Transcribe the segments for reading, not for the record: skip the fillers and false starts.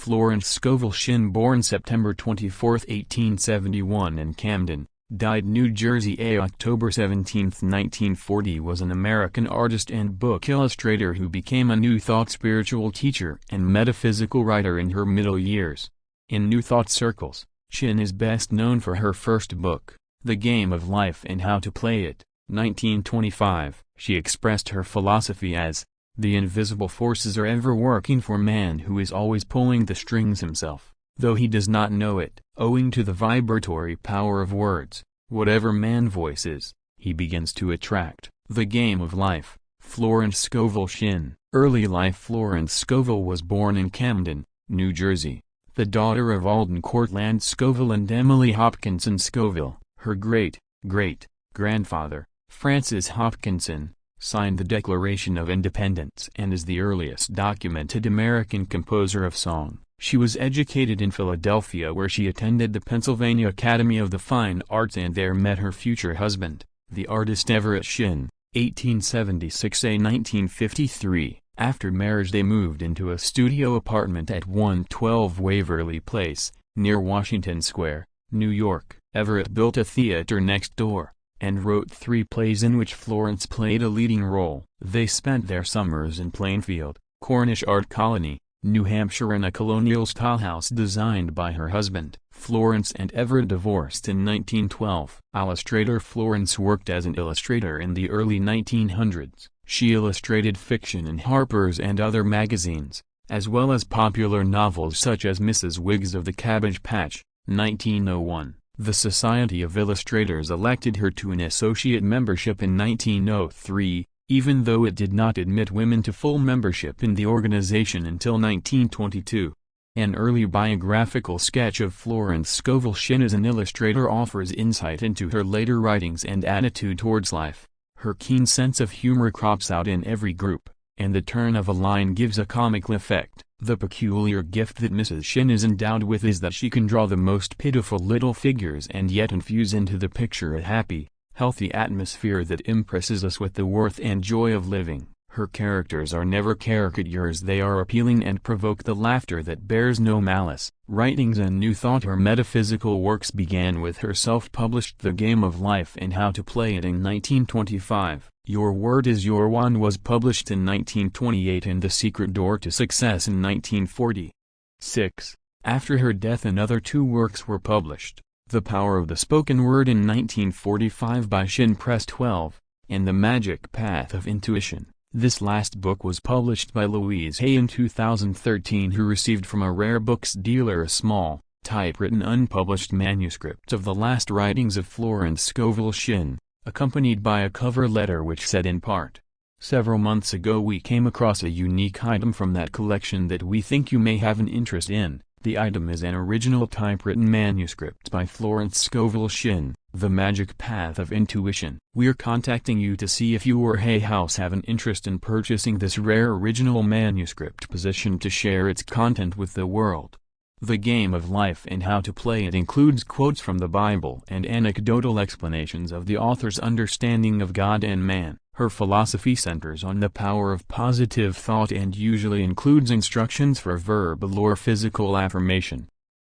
Florence Scovel Shinn, born September 24, 1871 in Camden, died New Jersey, October 17, 1940, was an American artist and book illustrator who became a New Thought spiritual teacher and metaphysical writer in her middle years. In New Thought circles, Shinn is best known for her first book, The Game of Life and How to Play It, 1925. She expressed her philosophy as, "The invisible forces are ever working for man who is always pulling the strings himself, though he does not know it." Owing to the vibratory power of words, whatever man voices, he begins to attract. The Game of Life, Florence Scovel Shinn. Early life. Florence Scovel was born in Camden, New Jersey, the daughter of Alden Courtland Scovel and Emily Hopkinson Scovel. Her great-great-grandfather, Francis Hopkinson, signed the Declaration of Independence and is the earliest documented American composer of song. She was educated in Philadelphia, where she attended the Pennsylvania Academy of the Fine Arts and there met her future husband, the artist Everett Shinn, 1876–1953. After marriage they moved into a studio apartment at 112 Waverly Place, near Washington Square, New York. Everett built a theater next door, and wrote 3 plays in which Florence played a leading role. They spent their summers in Plainfield, Cornish Art Colony, New Hampshire, in a colonial-style house designed by her husband. Florence and Everett divorced in 1912. Illustrator. Florence worked as an illustrator in the early 1900s. She illustrated fiction in Harper's and other magazines, as well as popular novels such as Mrs. Wiggs of the Cabbage Patch, 1901. The Society of Illustrators elected her to an associate membership in 1903, even though it did not admit women to full membership in the organization until 1922. An early biographical sketch of Florence Scovel Shinn as an illustrator offers insight into her later writings and attitude towards life. Her keen sense of humor crops out in every group, and the turn of a line gives a comical effect. The peculiar gift that Mrs. Shinn is endowed with is that she can draw the most pitiful little figures and yet infuse into the picture a happy, healthy atmosphere that impresses us with the worth and joy of living. Her characters are never caricatures, they are appealing and provoke the laughter that bears no malice. Writings and New Thought. Her metaphysical works began with her self-published The Game of Life and How to Play It in 1925. Your Word is Your Wand was published in 1928 and The Secret Door to Success in 1946. After her death another 2 works were published, The Power of the Spoken Word in 1945 by Shinn Press 12, and The Magic Path of Intuition. This last book was published by Louise Hay in 2013, who received from a rare books dealer a small, typewritten unpublished manuscript of the last writings of Florence Scovel Shinn, accompanied by a cover letter which said in part, "Several months ago we came across a unique item from that collection that we think you may have an interest in. The item is an original typewritten manuscript by Florence Scovel Shinn, The Magic Path of Intuition. We're contacting you to see if you or Hay House have an interest in purchasing this rare original manuscript positioned to share its content with the world." The Game of Life and How to Play It includes quotes from the Bible and anecdotal explanations of the author's understanding of God and man. Her philosophy centers on the power of positive thought and usually includes instructions for verbal or physical affirmation.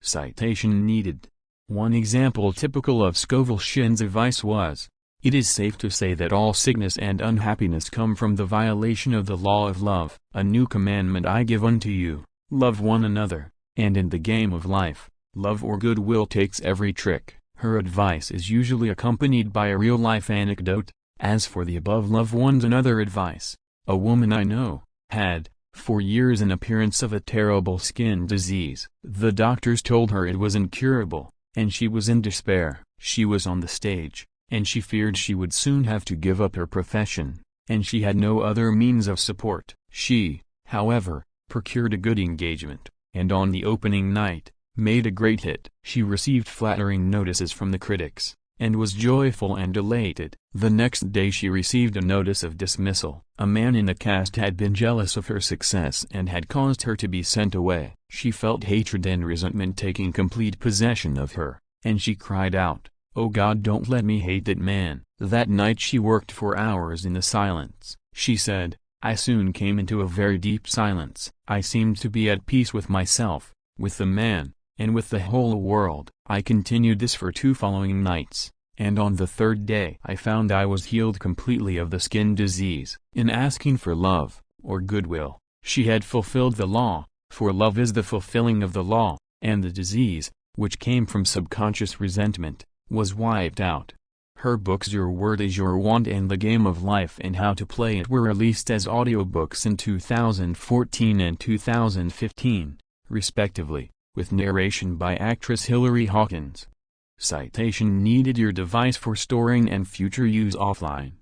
Citation needed. One example typical of Scovel Shinn's advice was, "It is safe to say that all sickness and unhappiness come from the violation of the law of love. A new commandment I give unto you, love one another." And in The Game of Life, love or goodwill takes every trick. Her advice is usually accompanied by a real-life anecdote. As for the above love one another advice, a woman I know, had, for years, an appearance of a terrible skin disease. The doctors told her it was incurable, and she was in despair. She was on the stage, and she feared she would soon have to give up her profession, and she had no other means of support. She, however, procured a good engagement, and on the opening night, made a great hit. She received flattering notices from the critics, and was joyful and elated. The next day she received a notice of dismissal. A man in the cast had been jealous of her success and had caused her to be sent away. She felt hatred and resentment taking complete possession of her, and she cried out, "Oh God, don't let me hate that man." That night she worked for hours in the silence. She said, I soon came into a very deep silence. I seemed to be at peace with myself, with the man, and with the whole world. I continued this for 2 following nights, and on the 3rd day I found I was healed completely of the skin disease. In asking for love, or goodwill, she had fulfilled the law, for love is the fulfilling of the law, and the disease, which came from subconscious resentment, was wiped out. Her books Your Word is Your Wand and The Game of Life and How to Play It were released as audiobooks in 2014 and 2015, respectively, with narration by actress Hilary Hawkins. Citation needed. Your device for storing and future use offline.